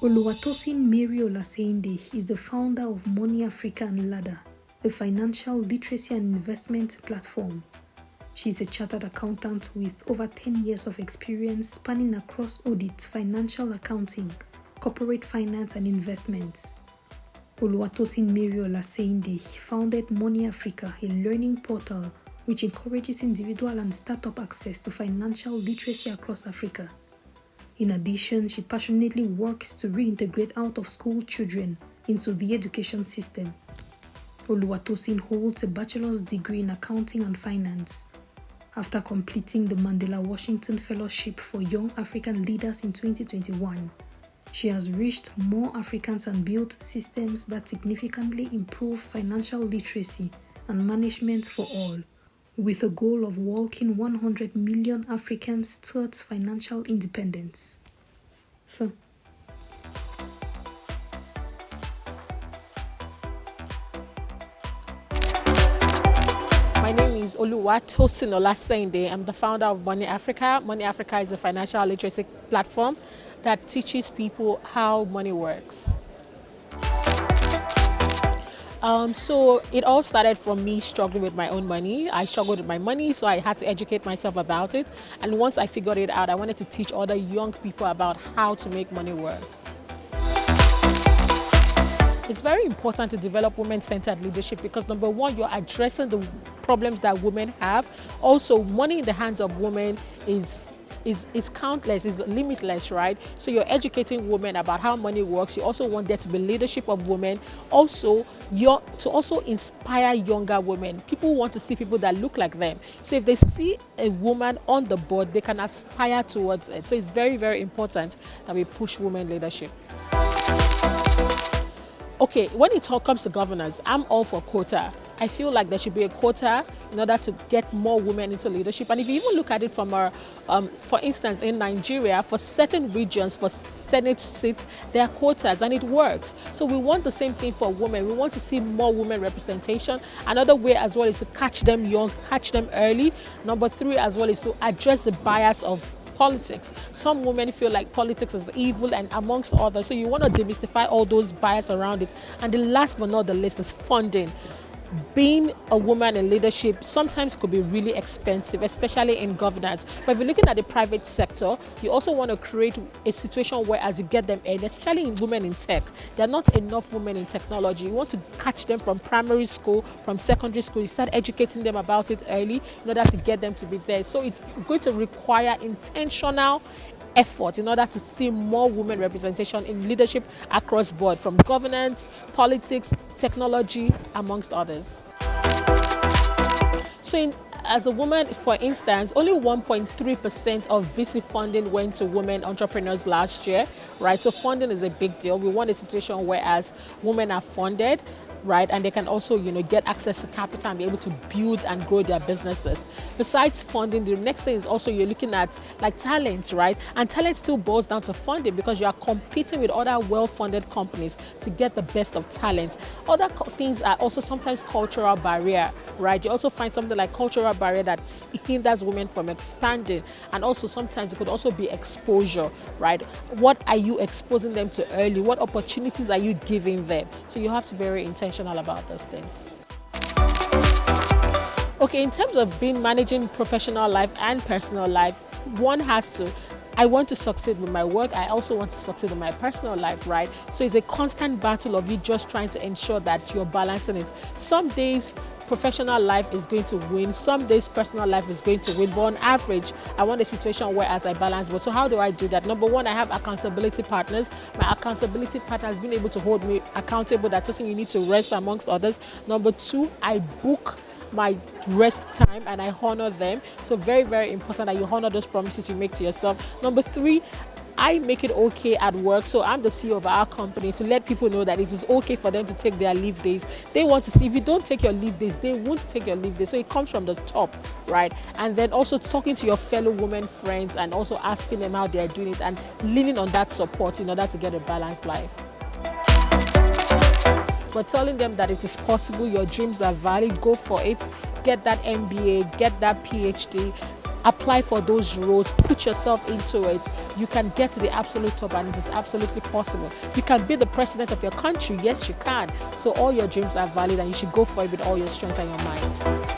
Oluwatosin Mary Olaseinde is the founder of Money Africa and Ladda, a financial literacy and investment platform. She is a chartered accountant with over 10 years of experience spanning across audit, financial accounting, corporate finance and investments. Oluwatosin Mary Olaseinde founded Money Africa, a learning portal which encourages individual and startup access to financial literacy across Africa. In addition, she passionately works to reintegrate out-of-school children into the education system. Oluwatosin holds a bachelor's degree in accounting and finance. After completing the Mandela Washington Fellowship for Young African Leaders in 2021, she has reached more Africans and built systems that significantly improve financial literacy and management for all, with a goal of walking 100 million Africans towards financial independence. My name is Oluwatosin Olaseinde. I'm the founder of Money Africa. Money Africa is a financial literacy platform that teaches people how money works. So it all started from me struggling with my own money. I struggled with my money, so I had to educate myself about it. And once I figured it out, I wanted to teach other young people about how to make money work. It's very important to develop women-centered leadership because number one, you're addressing the problems that women have. Also, money in the hands of women is countless, is limitless, right? So you're educating women about how money works. You also want there to be leadership of women. Also, you're to also inspire younger women. People want to see people that look like them. So if they see a woman on the board, they can aspire towards it. So it's very, very important that we push women leadership. Okay, when it all comes to governance, I'm all for quota. I feel like there should be a quota in order to get more women into leadership. And if you even look at it from our, for instance, in Nigeria, for certain regions, for Senate seats, there are quotas and it works. So we want the same thing for women. We want to see more women representation. Another way as well is to catch them young, catch them early. Number three as well is to address the bias of politics. Some women feel like politics is evil and amongst others. So you want to demystify all those bias around it. And the last but not the least is funding. Being a woman in leadership sometimes could be really expensive, especially in governance. But if you're looking at the private sector, you also want to create a situation where as you get them in, especially in women in tech, there are not enough women in technology. You want to catch them from primary school, from secondary school. You start educating them about it early in order to get them to be there. So it's going to require intentional effort in order to see more women representation in leadership across board, from governance, politics, technology, amongst others. So as a woman, for instance, only 1.3% of VC funding went to women entrepreneurs last year, right? So funding is a big deal. We want a situation where as women are funded, right, and they can also, get access to capital and be able to build and grow their businesses. Besides funding, the next thing is also you're looking at like talent, right? And talent still boils down to funding because you are competing with other well-funded companies to get the best of talent. Other things are also sometimes cultural barrier, right? You also find something like cultural barrier that hinders women from expanding, and also sometimes it could also be exposure, right? What are you exposing them to early? What opportunities are you giving them? So you have to be very intentional about those things. Okay, in terms of managing professional life and personal life, one has to, I want to succeed with my work. I also want to succeed in my personal life, right? So it's a constant battle of you just trying to ensure that you're balancing it. Some days professional life is going to win, some days personal life is going to win, but on average I want a situation where as I balance both. So how do I do that? Number one, I have accountability partners. My accountability partner has been able to hold me accountable, that doesn't you need to rest amongst others. Number two, I book my rest time and I honor them. So very, very important that you honor those promises you make to yourself. Number three, I make it okay at work. So I'm the CEO of our company to let people know that it is okay for them to take their leave days. They want to see if you don't take your leave days, they won't take your leave days. So it comes from the top, right? And then also talking to your fellow women friends and also asking them how they are doing it and leaning on that support in order to get a balanced life. But telling them that it is possible, your dreams are valid, go for it, get that MBA, get that PhD, apply for those roles, put yourself into it. You can get to the absolute top, and it is absolutely possible. You can be the president of your country. Yes, you can. So all your dreams are valid, and you should go for it with all your strength and your might.